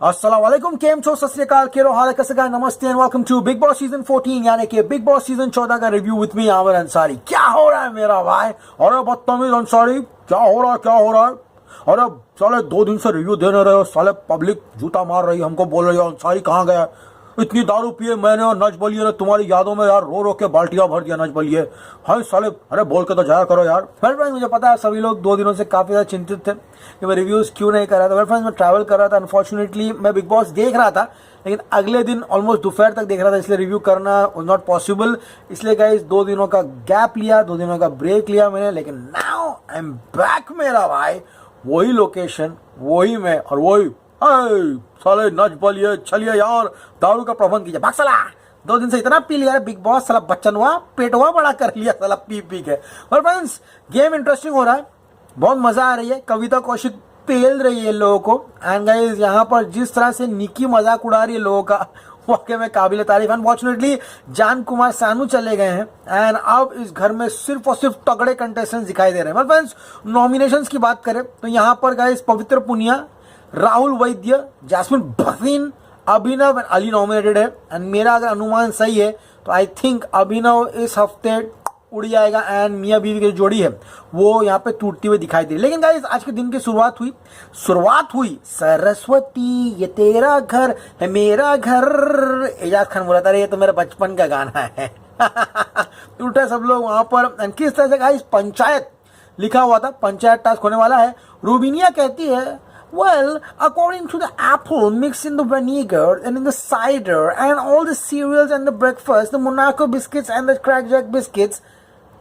अस्सलाम वालेकुम, केम छो, सत श्री अकाल, केरो हाल है, कैसे का, नमस्ते and welcome to Bigg Boss season 14 यानी कि बिग बॉस सीजन 14 का review with me Aamir Ansari. क्या हो रहा है मेरा भाई? अरे बदतमीज अंसारी, क्या हो रहा है, क्या हो रहा है? अरे साले 2 दिन से रिव्यू देने रहे हो, साले पब्लिक जूता मार रही है, हमको बोल रही है अंसारी कहाँ गया? इतनी दारू पिए मैंने और नच बलिए ने तुम्हारी यादों में यार रो रो के बाल्टियां भर दिया नच बलिए। हाँ साले, अरे बोल के तो जाया करो यार। वेल फ्रेंड्स, मुझे पता है सभी लोग 2 दिनों से काफी ज्यादा चिंतित थे कि मैं रिव्यूज क्यों नहीं कर रहा था। वेल फ्रेंड्स, मैं ट्रैवल कर रहा था, अनफॉर्चुनेटली मैं बिग बॉस देख रहा था लेकिन अगले दिन ऑलमोस्ट दोपहर तक देख रहा था, इसलिए रिव्यू करना वाज नॉट पॉसिबल। इसलिए गाइस 2 दिनों का गैप लिया, 2 दिनों का ब्रेक लिया मैंने, लेकिन नाउ आई एम बैक मेरा भाई। वही लोकेशन, वही मैं और वही साले नच बलिए, चलिए यार दारू का प्रबंध कीजिए। भाग साला, 2 दिन से इतना पी लिया बिग बॉस, साला बच्चन हुआ, पेटवा बड़ा कर लिया साला पी पी के। और फ्रेंड्स, गेम इंटरेस्टिंग हो रहा है, बहुत मजा आ रही है। कविता कौशिक पेल रही है लोगों को, एंड गाइस यहाँ पर जिस तरह से निकी मजाक उड़ा रही है लोगों का, वाकई में काबिल तारीफ। अनफॉर्चुनेटली जान कुमार सानू चले गए हैं एंड अब इस घर में सिर्फ और सिर्फ तगड़े कंटेस्टेंट्स दिखाई दे रहे हैं। फ्रेंड्स, नॉमिनेशंस की बात करें तो यहाँ पर गाइस पवित्र पुनिया, राहुल वैद्य, जैस्मिन भसीन, अभिनव एंड अली नॉमिनेटेड है। एंड मेरा अगर अनुमान सही है तो आई थिंक अभिनव इस हफ्ते उड़ जाएगा एंड मियां बीवी की जोड़ी है वो यहाँ पे टूटती हुई दिखाई दे रही। लेकिन गाइस आज के दिन की शुरुआत हुई सरस्वती ये तेरा घर है मेरा घर, एजाज खान बोला था ये तो मेरा बचपन का गाना है। उठे सब लोग वहां पर। एंड किस तरह से गाइस पंचायत लिखा हुआ था, पंचायत टास्क होने वाला है। रूबिनिया कहती है, well, according to the apple mixed in the vinegar and in the cider and all the cereals and the breakfast, the Monaco biscuits and the crackjack biscuits,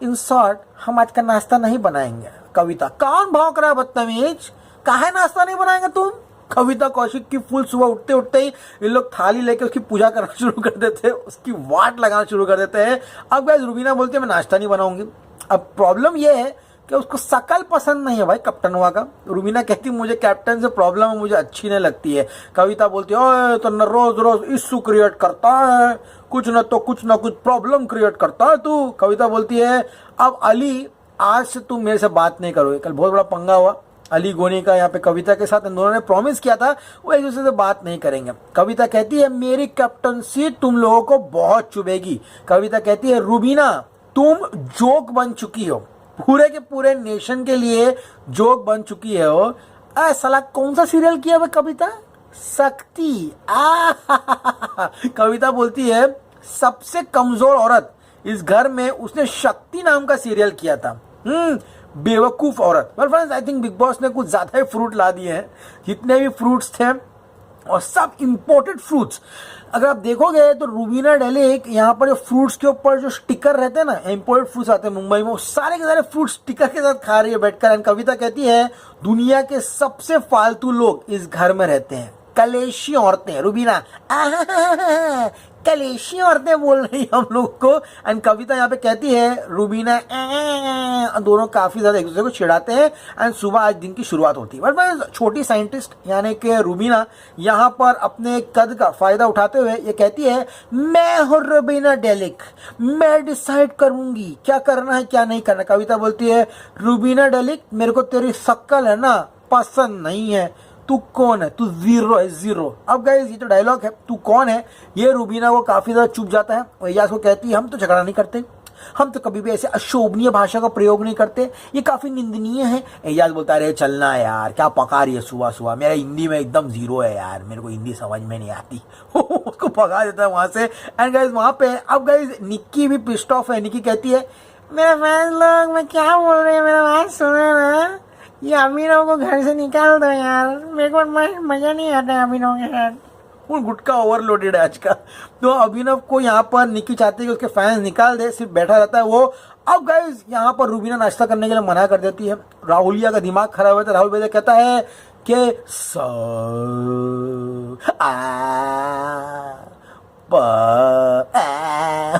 in short, हम आज का नाश्ता नहीं बनाएंगे। कविता, कौन भौंक रहा है बदतमीज? काहे नाश्ता नहीं बनाएंगे तुम? कविता कौशिक की फुल सुबह उठते उठते ही इन लोग थाली लेके उसकी पूजा करना शुरू कर देते हैं, उसकी वाट लगाना शुरू कर देते हैं। अब गाइस रुबीना बोलती है मैं नाश्ता नहीं बनाऊंगी। अब प्रॉब्लम यह है कि उसको शकल पसंद नहीं है भाई कैप्टन हुआ का। रूबीना कहती मुझे कैप्टन से प्रॉब्लम है, मुझे अच्छी नहीं लगती है। कविता बोलती है ओए तो न रोज रोज इश्यू क्रिएट करता है, कुछ न कुछ प्रॉब्लम क्रिएट करता है तू। कविता बोलती है अब अली आज से तुम मेरे से बात नहीं करोगे। कल बहुत बड़ा पंगा हुआ अली गोनी का यहाँ पे कविता के साथ, इन दोनों ने प्रॉमिस किया था वो एक दूसरे से बात नहीं करेंगे। कविता कहती है मेरी कैप्टनसी तुम लोगों को बहुत चुभेगी। कविता कहती है रूबीना तुम जोक बन चुकी हो, पूरे के पूरे नेशन के लिए जोक बन चुकी है हो। साला कौन सा सीरियल किया है कविता? शक्ति। कविता बोलती है सबसे कमजोर औरत इस घर में उसने शक्ति नाम का सीरियल किया था। बेवकूफ औरत। Well friends, I think big boss ने कुछ ज्यादा ही फ्रूट ला दिए हैं। जितने भी फ्रूट्स थे और सब इंपोर्टेड फ्रूट्स, अगर आप देखोगे तो रूबीना डेलिक यहाँ पर जो फ्रूट्स के ऊपर जो स्टिकर रहते हैं ना, इंपोर्टेड फ्रूट्स आते हैं मुंबई में, वो सारे के सारे फ्रूट्स स्टिकर के साथ खा रही है बैठकर। एंड कविता कहती है दुनिया के सबसे फालतू लोग इस घर में रहते हैं, कलेशी औरतें। रूबीना कलेशी औरतें बोल रही हम लोग को। एंड कविता यहाँ पे कहती है रूबीना दोनों काफी ज्यादा एक दूसरे को चिढ़ाते हैं। एंड सुबह आज दिन की शुरुआत होती है। बट छोटी साइंटिस्ट यानी कि रूबीना यहाँ पर अपने कद का फायदा उठाते हुए ये कहती है मैं हूँ रूबीना डेलिक, मैं डिसाइड करूंगी क्या करना है क्या नहीं करना। कविता बोलती है रूबीना डेलिक मेरे को तेरी शक्ल है ना पसंद नहीं है, तू कौन है, तू जीरो है, जीरो। अब गाइस ये जो डायलॉग है तू कौन है, ये रूबीना को काफी ज्यादा चुप जाता है। और एजाज को कहती है हम तो झगड़ा नहीं करते, हम तो कभी भी ऐसे अशोभनीय भाषा का प्रयोग नहीं करते, ये काफी निंदनीय है। एजाज बोलता है अरे चलना यार, क्या पका रही है सुबह सुबह, मेरा हिंदी में एकदम जीरो है यार, मेरे को हिंदी समझ में नहीं आती। उसको भगा देता है वहां से। एंड गाइस वहां पे अब गाइस निक्की भी पिस्ड ऑफ है। निक्की कहती है मेरे फैंस लोग मैं क्या बोल रही है, मेरा बात सुने ना, ये अभिनव को घर से निकाल दो यार, मेरे को मजा नहीं आता है अभिनव के साथ। वो गुटका ओवरलोडेड है आज का। तो अभिनव को यहाँ पर निक्की चाहती है कि उसके फैंस निकाल दे, सिर्फ बैठा रहता है वो। अब गाइस यहाँ पर रूबीना नाश्ता करने के लिए मना कर देती है। राहुलिया का दिमाग खराब है। राहुल भैया कहता है कि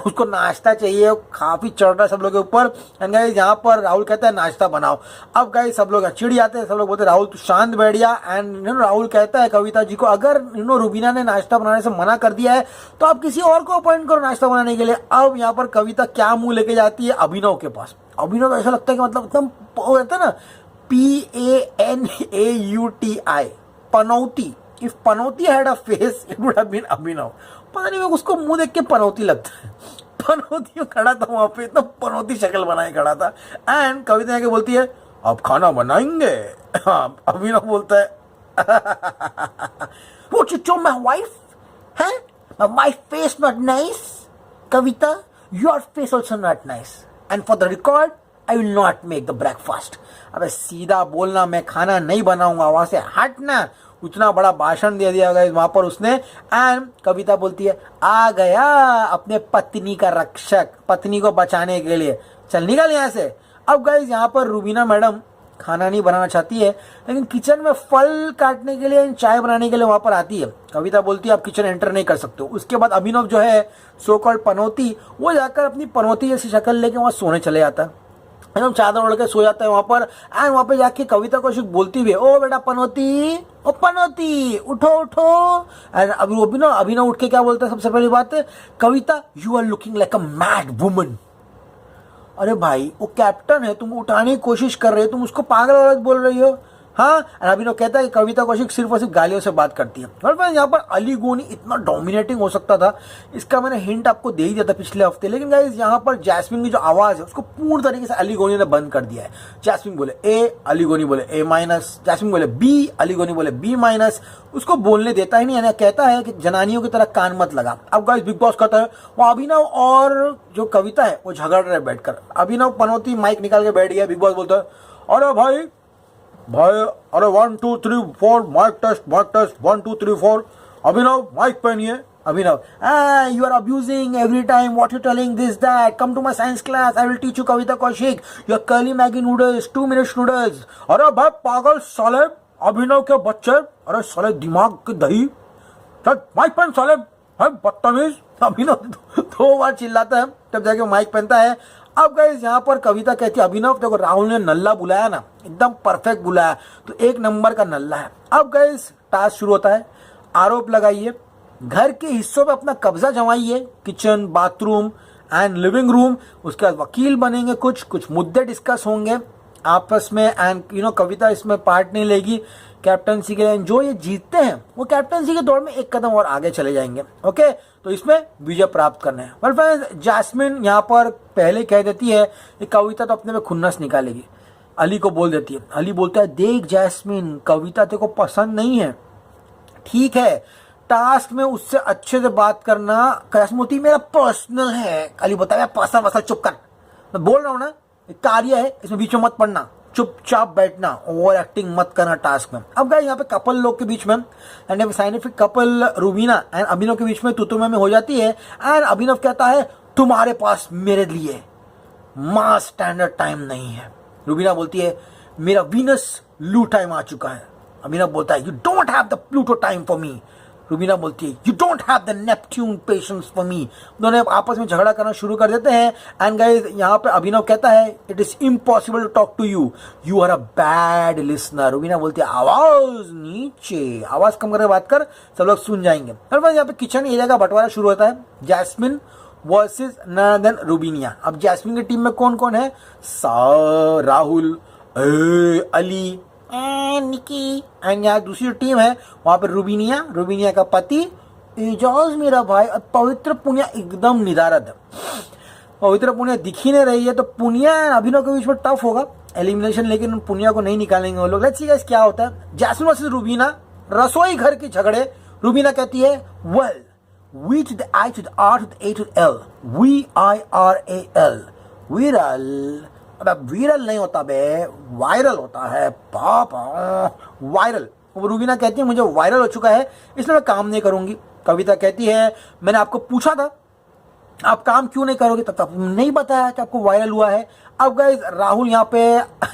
उसको नाश्ता चाहिए, काफी चढ़ रहा है सब लोग के ऊपर। एंड गाइस यहाँ पर राहुल कहता है नाश्ता बनाओ। अब गाइस सब लोग चिढ़ जाते हैं, सब लोग बोलते हैं राहुल तू शांत बैठ जा। एंड राहुल कहता है कविता जी को अगर रूबीना ने नाश्ता बनाने से मना कर दिया है तो आप किसी और को अपॉइंट करो नाश्ता बनाने के लिए। अब यहाँ पर कविता क्या मुंह लेके जाती है अभिनव के पास। अभिनव ऐसा लगता है कि मतलब एकदम रहता है ना, PANAUTI, पनौती, इफ पनौती had a face it would have been Abhinav. पता नहीं उसको मुंह देख के पनौती लगता है। पनौती खड़ा था वहां पे, इतना पनौती शक्ल बनाए खड़ा था। एंड कविता आके बोलती है अब खाना बनाएंगे। हाँ, अभिनव बोलता है What you told my wife? Huh? My face not nice? Kavita, your face also not nice. And for the record, I will not make the breakfast. अबे सीधा बोलना, मैं खाना नहीं बनाऊंगा, वहां से हटना। उतना बड़ा भाषण दे दिया गया वहां पर उसने। एंड कविता बोलती है आ गया अपने पत्नी का रक्षक, पत्नी को बचाने के लिए, चल निकल यहाँ से। अब गाइस यहाँ पर रूबीना मैडम खाना नहीं बनाना चाहती है, लेकिन किचन में फल काटने के लिए, चाय बनाने के लिए वहां पर आती है। कविता बोलती है आप किचन एंटर नहीं कर सकते हो। उसके बाद अभिनव जो है सो कॉल्ड पनौती, वो जाकर अपनी पनौती जैसी शक्ल लेके वहां सोने चले जाता है, एकदम चादर ओढ़ के सो जाता है वहां पर। एंड वहां पे जाके कविता को बोलती हुई ओ बेटा पनौती, ओ पनौती उठो उठो। एंड अभिनव उठ के क्या बोलता है, सबसे पहली बात है Kavita you are looking like a mad woman. अरे भाई वो कैप्टन है, तुम उठाने की कोशिश कर रहे हो, तुम उसको पागल औरत बोल रही हो। हाँ, अभिनव कहता है कि कविता कौशिक सिर्फ और सिर्फ गालियों से बात करती है। और यहाँ पर अली गोनी इतना डोमिनेटिंग हो सकता था, इसका मैंने हिंट आपको दे ही दिया था पिछले हफ्ते। लेकिन गाइस यहाँ पर जैस्मिन की जो आवाज है उसको पूर्ण तरीके से अली गोनी ने बंद कर दिया है। जैस्मिन बोले ए, अली गोनी बोले ए माइनस, जैस्मिन बोले बी, अली गोनी बोले बी माइनस, उसको बोलने देता ही नहीं है। कहता है कि जनानियों की तरह कान मत लगा। अब गाइस बिग बॉस कहता है वो अभिनव और जो कविता है वो झगड़ रहे बैठकर। अभिनव पनौती माइक निकाल के बैठ गया। बिग बॉस बोलता है अरे भाई अरे 1 2 3 4 माइक टेस्ट 1 2 3 4। अभिनव माइक पहनिए। अभिनव you are abusing every time, what you telling this that, come to my science class, I will teach you Kavita Kaushik, your curly maggie noodles 2 minutes noodles। अरे भाई पागल साले, अभिनव के बच्चे, अरे साले दिमाग के दही, चल माइक पहन साले, है बदतमीज। अभिनव 2 बार चिल्लाता है तब जाके माइक पहनता है। अब गाइस यहाँ पर कविता कहती है अभिनव देखो राहुल ने नल्ला बुलाया ना, एकदम परफेक्ट बुलाया, तो 1 नंबर का नल्ला है। अब गाइस टास्क शुरू होता है, आरोप लगाइए, घर के हिस्सों पे अपना कब्जा जमाइए, kitchen, bathroom and living room. उसके बाद वकील बनेंगे, कुछ मुद्दे डिस्कस होंगे आपस में। एंड कविता इसमें पार्ट नहीं लेगी कैप्टनसी के लिए। जो ये जीतते हैं वो कैप्टनसी के दौड़ में 1 कदम और आगे चले जाएंगे। ओके, तो इसमें विजय प्राप्त करना है। वेल फ्रेंड्स, जैस्मिन यहाँ पर पहले कह देती है कि कविता तो अपने में खुन्नस निकालेगी। अली को बोल देती है, अली बोलता है देख जैस्मिन, कविता तेरे को पसंद नहीं है, ठीक है, टास्क में उससे अच्छे से बात करना। कसमोती मेरा पर्सनल है। अली बोलता है पर्सनल वसल, चुप कर, मैं बोल रहा हूँ ना, कार्य है, इसमें बीच में मत पड़ना, चुपचाप बैठना, ओवर एक्टिंग मत करना टास्क में। अब गाइस यहाँ पे कपल लोग के बीच में and scientific couple Rubina and Abhinav के बीच में तुतुमे में हो जाती है। एंड अभिनव कहता है तुम्हारे पास मेरे लिए मास स्टैंडर्ड टाइम नहीं है। रूबीना बोलती है मेरा वीनस लू टाइम आ चुका है। अभिनव बोलता है you don't have the Pluto time for me. Rubina बोलती है you don't have the Neptune patience for me. दोनों आपस में झगड़ा करना शुरू कर देते हैं। एंड गाइस यहाँ पे अभिनव कहता है it is impossible to talk to you, you are a bad listener. Rubina बोलती है आवाज नीचे, आवाज कम करके बात कर, सब लोग सुन जाएंगे। और यहाँ पे किचन एरिया का बंटवारा शुरू होता है, जैस्मिन वर्सेस नन देन रूबीनिया। अब जैस्मिन की टीम में कौन कौन है, राहुल, अली, निकी। एंड यहाँ दूसरी टीम है वहां पर रूबीनिया का पति एजाज मेरा भाई, पवित्र पुनिया एकदम निदारद है। पवित्र पुनिया दिख ही नहीं रही है, तो पुनिया अभिनव के बीच में टफ होगा एलिमिनेशन, लेकिन पुनिया को नहीं निकालेंगे वो लोग। लेट्स सी गाइस क्या होता है। जैस्मिन वर्सेस रूबीना, रसोई घर के झगड़े। रूबीना कहती है well V to the I to the R to the A to the L, VIRAL, viral. अब विरल नहीं होता बे, वायरल होता है पापा, वायरल। वो रूबीना कहती है मुझे वायरल हो चुका है इसलिए मैं काम नहीं करूंगी। कविता कहती है मैंने आपको पूछा था आप काम क्यों नहीं करोगे, तब तक नहीं बताया कि आपको वायरल हुआ है। अब गाइस राहुल यहाँ पे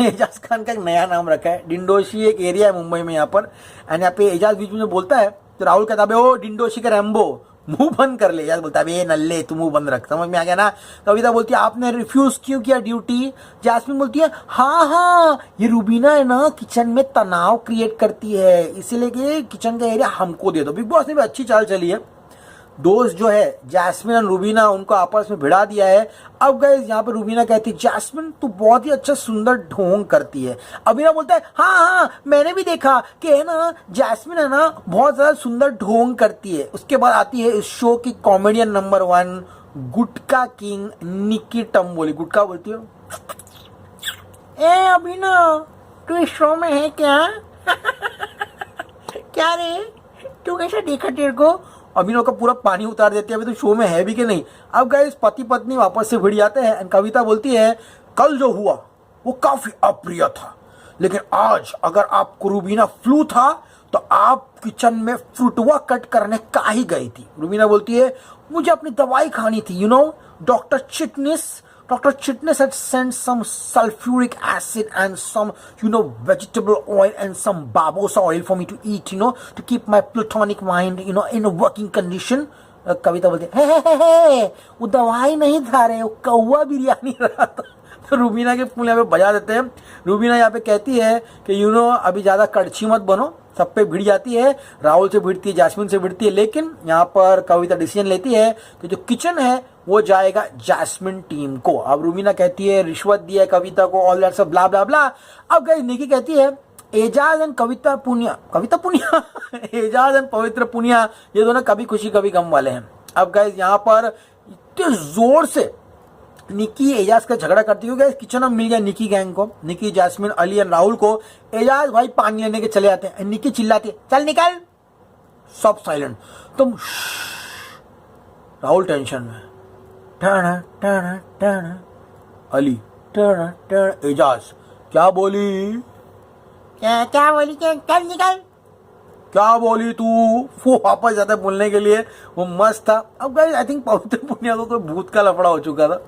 एजाज खान का एक नया नाम रखा है, डिंडोशी एक एरिया है मुंबई में यहाँ पर। एंड यहाँ पे एजाज बीच में बोलता है तो राहुल कहता है ओ डिंडोशी के रैम्बो मुंह बंद कर ले। यार बोलता है ये नल्ले तू मुंह बंद रख, समझ में आ गया ना। कविता बोलती है आपने रिफ्यूज क्यों किया ड्यूटी। जैस्मिन बोलती है हाँ ये रूबीना है ना किचन में तनाव क्रिएट करती है, इसीलिए कि किचन का एरिया हमको दे दो। बिग बॉस ने भी अच्छी चाल चली है, दोस्त जो है जैस्मिन और रूबीना उनको आपस में भिड़ा दिया है। अब गाइस यहाँ पे रूबीना कहती है जैस्मिन तू बहुत ही अच्छा सुंदर ढोंग करती है। अभिनव बोलता है हाँ मैंने भी देखा कि है ना जैस्मिन है ना बहुत ज्यादा सुंदर ढोंग करती है। उसके बाद आती है इस शो की कॉमेडियन नंबर 1 गुटका किंग निक्की टम्बोली। गुटका बोलती है ए अभिनव तू इस शो में है क्या? क्या रे तू कैसा देखा तेरे को? अभिनव का पूरा पानी उतार देती है अभी तो शो में है भी कि नहीं। अब गाइस पति पत्नी वापस से भिड़ जाते हैं। कविता बोलती है कल जो हुआ वो काफी अप्रिय था, लेकिन आज अगर आपको रूबीना फ्लू था तो आप किचन में फ्रूटवा कट करने का ही गई थी। रूबीना बोलती है मुझे अपनी दवाई खानी थी, you know doctor Chitnis had sent some sulfuric acid and some, vegetable oil and some babosa oil for me to eat, to keep my platonic mind, in a working condition. कविता बोलती है वो दवाई नहीं था रे, वो कौवा बिरयानी रहा था। तो रूबीना के फूल यहाँ पे बजा देते हैं। रूबीना यहाँ पे कहती है कि अभी ज्यादा कड़छी मत बनो। सब पे भिड़ जाती है, राहुल से भिड़ती है, जैस्मिन से भिड़ती है, लेकिन यहाँ पर कविता डिसीजन लेती है कि जो किचन है वो जाएगा जैस्मिन टीम को। अब रूबीना कहती है रिश्वत दी है कविता को, ऑल दैट सब ब्ला ब्ला ब्ला। अब गाइस निकी कहती है एजाज एंड कविता पुनिया एजाज एंड पवित्र पुनिया ये दोनों कभी खुशी कभी गम वाले हैं। अब गाइस यहाँ पर इतने जोर से निकी एजाज का झगड़ा करती है। किचन में मिल गया निकी गैंग को, निकी जैस्मिन अली और राहुल को। एजाज भाई पानी लेने के चले जाते हैं। निकी चिल्लाती है चल निकल, सब साइलेंट, तुम राहुल टेंशन में, टाना टाना टाना अली टाना टाना एजाज क्या बोली क्या बोली चल निकल, क्या बोली तू? वो वापस जाता है बोलने के लिए, वो मस्त था। अब गाइस आई थिंक पवित्र पुनिया को कोई भूत का लफड़ा हो चुका था।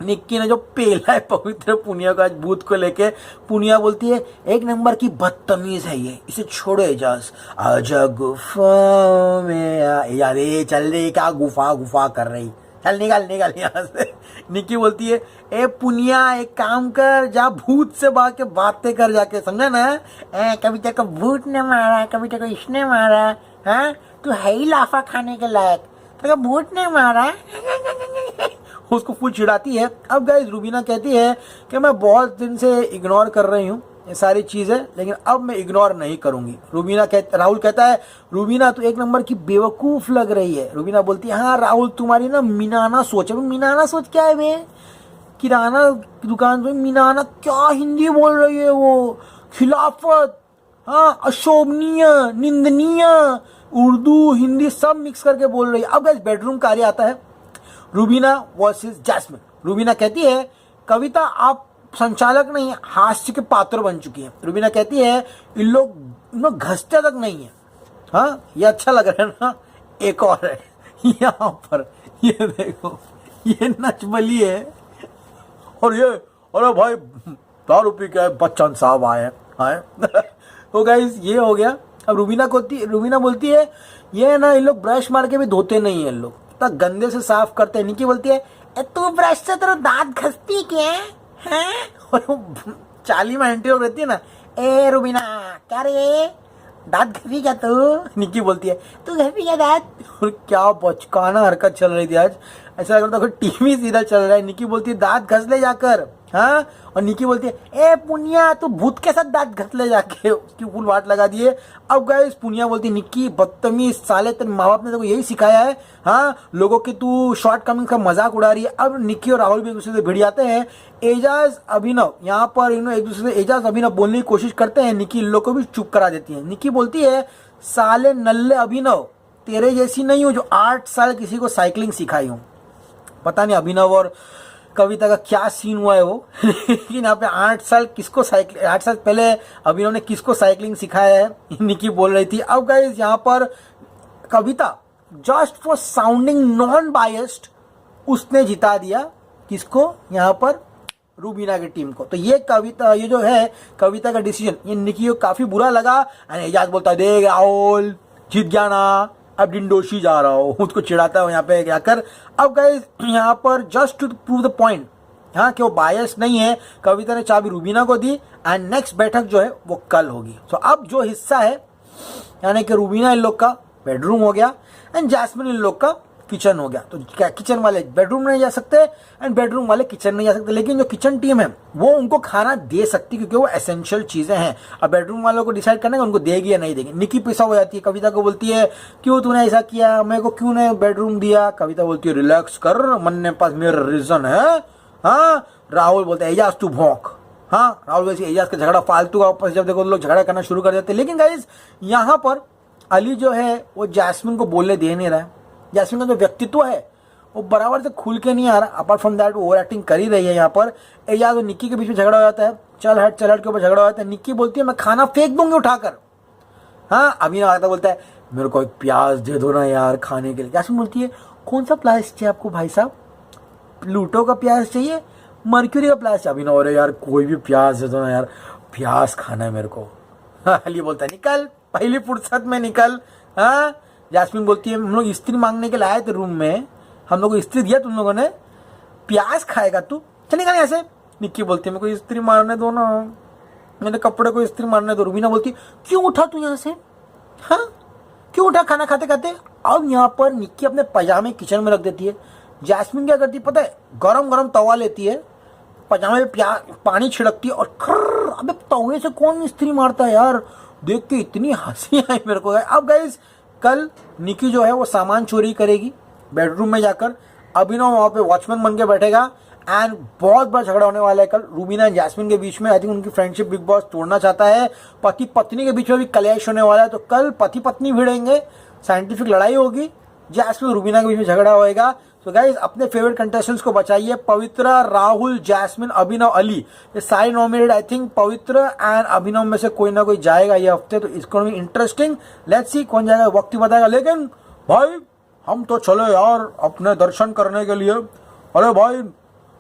निक्की ने जो पेला है पवित्र पुनिया को आज भूत को लेके। पुनिया बोलती है एक नंबर की बदतमीज है ये, इसे छोड़ो एजाज। आजा गुफा में यार चल रही, क्या गुफा कर रही, चल निकल यहाँ से। निक्की बोलती है ए पुनिया एक काम कर, जा भूत से भाग के बातें कर जाके, समझा ना? कविता को भूत ने मारा, कविता को इसने मारा, हाँ तू है ही लाफा खाने के लायक, तो भूत ने मारा। उसको फुल चिढ़ाती है। अब गाइस रूबीना कहती है कि मैं बहुत दिन से इग्नोर कर रही हूँ ये सारी चीजें, लेकिन अब मैं इग्नोर नहीं करूंगी। राहुल कहता है रूबीना तू एक नंबर की बेवकूफ लग रही है। रूबीना बोलती है हाँ राहुल तुम्हारी ना मीनाना सोच है। मीनाना सोच क्या है बे? किराना दुकान पे मीनाना क्या हिंदी बोल रही है वो? खिलाफत, हाँ अशोभनीय, निंदनीय, उर्दू हिंदी सब मिक्स करके बोल रही है। अब गाइस बेडरूम कार्य आता है, रूबीना वर्सेस जैस्मिन। रूबीना कहती है कविता आप संचालक नहीं है, हास्य के पात्र बन चुकी है। रूबीना कहती है इन लोग घसते तक नहीं है। हाँ ये अच्छा लग रहा है ना? एक और है यहाँ पर, ये देखो ये नचबली है और ये अरे भाई दारू पी के बच्चन साहब आए। तो गाइस ये हो गया। अब रूबीना बोलती है ये ना इन लोग ब्रश मार के भी धोते नहीं है, इन लोग इतना गंदे से साफ करते हैं। निकी बोलती है तू ब्रश से तेरा दांत घसती क्या है? और चाली में एंटी रहती है ना, ए रूबीना क्या रे दांत घसी क्या तू? निकी बोलती है तू घसी क्या दांत? और क्या बचकाना हरकत चल रही थी आज, ऐसा लग रहा था कोई टीवी सीरियल चल रहा है। निकी बोलती है दांत घस ले जाकर, हाँ। और निकी बोलती है ए पुनिया तू भूत के साथ दांत घस ले जाके, उसकी फुल वाट लगा दिए। अब गाइस पुनिया बोलती है निकी बदतमीज साले, तेरे माँ बाप ने तेरे को यही सिखाया है, हाँ लोगों की तू शॉर्ट कमिंग का मजाक उड़ा रही है। अब निकी और राहुल भी एक दूसरे से भिड़ जाते हैं। एजाज अभिनव यहाँ पर एक दूसरे से एजाज अभिनव बोलने की कोशिश करते हैं, निकी इन लोग को भी चुप करा देती है। निकी बोलती है साले नल्ले अभिनव तेरे जैसी नहीं हूँ जो 8 साल किसी को साइकिलिंग सिखाई हूँ। पता नहीं अभिनव और कविता का क्या सीन हुआ है वो लेकिन यहाँ पे 8 साल पहले अभिनव ने किसको साइकिलिंग सिखाया है, निकी बोल रही थी। अब गाइस यहाँ पर Kavita just for sounding non biased उसने जिता दिया किसको, यहाँ पर रूबीना की टीम को। तो ये जो है कविता का डिसीजन ये निकी को काफी बुरा लगा। एजाज बोलता है देख राहुल जीत गया ना, अब डिंडोशी जा रहा हो, उसको चिढ़ाता है यहाँ पे जाकर। अब गाइस यहाँ पर just to prove the point, हाँ कि वो बायस नहीं है, कविता ने चाबी रूबीना को दी एंड नेक्स्ट बैठक जो है वो कल होगी। तो अब जो हिस्सा है यानी कि रूबीना इन लोग का बेडरूम हो गया एंड जैस्मिन इन लोग का किचन हो गया। तो क्या किचन वाले बेडरूम नहीं जा सकते एंड बेडरूम वाले किचन नहीं जा सकते, लेकिन जो किचन टीम है वो उनको खाना दे सकती क्योंकि वो एसेंशियल चीजें हैं। अब बेडरूम वालों को डिसाइड करना है उनको देगी या नहीं देगी। निकी पिसा हो जाती है, कविता को बोलती है क्यों तूने ऐसा किया, मेरे को क्यों ने बेडरूम दिया। कविता बोलती है रिलैक्स कर, मन ने पास मेरा रीजन है। हाँ, राहुल बोलता है एजाज तू भौंक। हाँ, राहुल बोलते एजाज का झगड़ा फालतू का, वापस जब देखो लोग झगड़ा करना शुरू कर देते हैं। लेकिन गाइस यहाँ पर अली जो है वो जैस्मिन को बोलने दे नहीं रहा है। जैस्मिन का जो व्यक्तित्व है वो बराबर से खुल के नहीं आ रहा। अपार्ट फ्रॉम दैट वो ओवर एक्टिंग कर ही रही है यहाँ पर। एजाज और निक्की के बीच में झगड़ा हो जाता है, चल हट के ऊपर झगड़ा हो जाता है। निक्की बोलती है मैं खाना फेंक दूंगी उठाकर। हाँ, अभिनव आता बोलता है मेरे को एक प्याज दे दो ना यार खाने के लिए। जैस्मिन बोलती है कौन सा प्याज चाहिए आपको भाई साहब, प्लूटो का प्याज चाहिए, मर्क्यूरी का प्याज चाहिए। अभिनव अरे यार कोई भी प्याज दे दो ना यार, प्याज खाना है मेरे को। अली बोलता है निकल, पहली फुर्सत में निकल। हाँ, जैस्मिन बोलती है हम लोग स्त्री मांगने के लिए आए थे रूम में, हम लोग को स्त्री दिया तुम लोगों ने, प्याज खाएगा तू, चल निकल ऐसे। निक्की बोलती है मेरे को स्त्री मारने दो ना, मेरे कपड़े को स्त्री मारने दो। रूबीना बोलती क्यों उठा तू यहाँ से, हाँ क्यों उठा खाना खाते खाते। अब यहाँ पर निक्की अपने पजामे किचन में रख देती है। जैस्मिन क्या करती है पता है, गरम गरम तवा लेती है, पजामे पे पानी छिड़कती है और खर्र, अबे तवे से कौन स्त्री मारता है यार। देख के इतनी हंसी आई मेरे को। अब गाइस कल निकी जो है वो सामान चोरी करेगी बेडरूम में जाकर। अभिनव वहां पे वॉचमैन बन के बैठेगा एंड बहुत बड़ा झगड़ा होने वाला है कल रूबीना एंड जैस्मिन के बीच में। आई थिंक उनकी फ्रेंडशिप बिग बॉस तोड़ना चाहता है। पति पत्नी के बीच में भी कलेश होने वाला है, तो कल पति पत्नी भिड़ेंगे, साइंटिफिक लड़ाई होगी, जैस्मिन रूबीना के बीच में झगड़ा होएगा। तो गाइज अपने फेवरेट कंटेस्टेंट्स को बचाइए। पवित्रा, राहुल, जैस्मिन, अभिनव, अली, ये सारे नॉमिनेटेड। आई थिंक पवित्र एंड अभिनव में से कोई ना कोई जाएगा ये हफ्ते, तो इसको भी इंटरेस्टिंग। लेट्स सी कौन जाएगा, वक्त ही बताएगा। लेकिन भाई हम तो चले यार अपने दर्शन करने के लिए। अरे भाई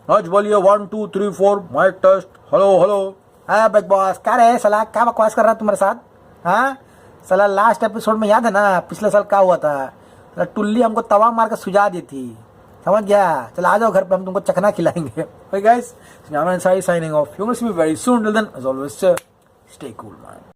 नच बोलिए 1 2 3 4 माइक टेस्ट। Hello hello. हाँ बिग बॉस क्या रहे सलाह, क्या बकवास कर रहा है तुम्हारे साथ। हाँ सलाह लास्ट एपिसोड में याद है ना पिछले साल क्या हुआ था, टुल्ली हमको तवा मार कर सुझा दी थी, समझ गया। चल आ जाओ घर पे, हम तुमको चखना खिलाएंगे। Okay guys, signing off. You will see me very soon. Till then as always stay cool man.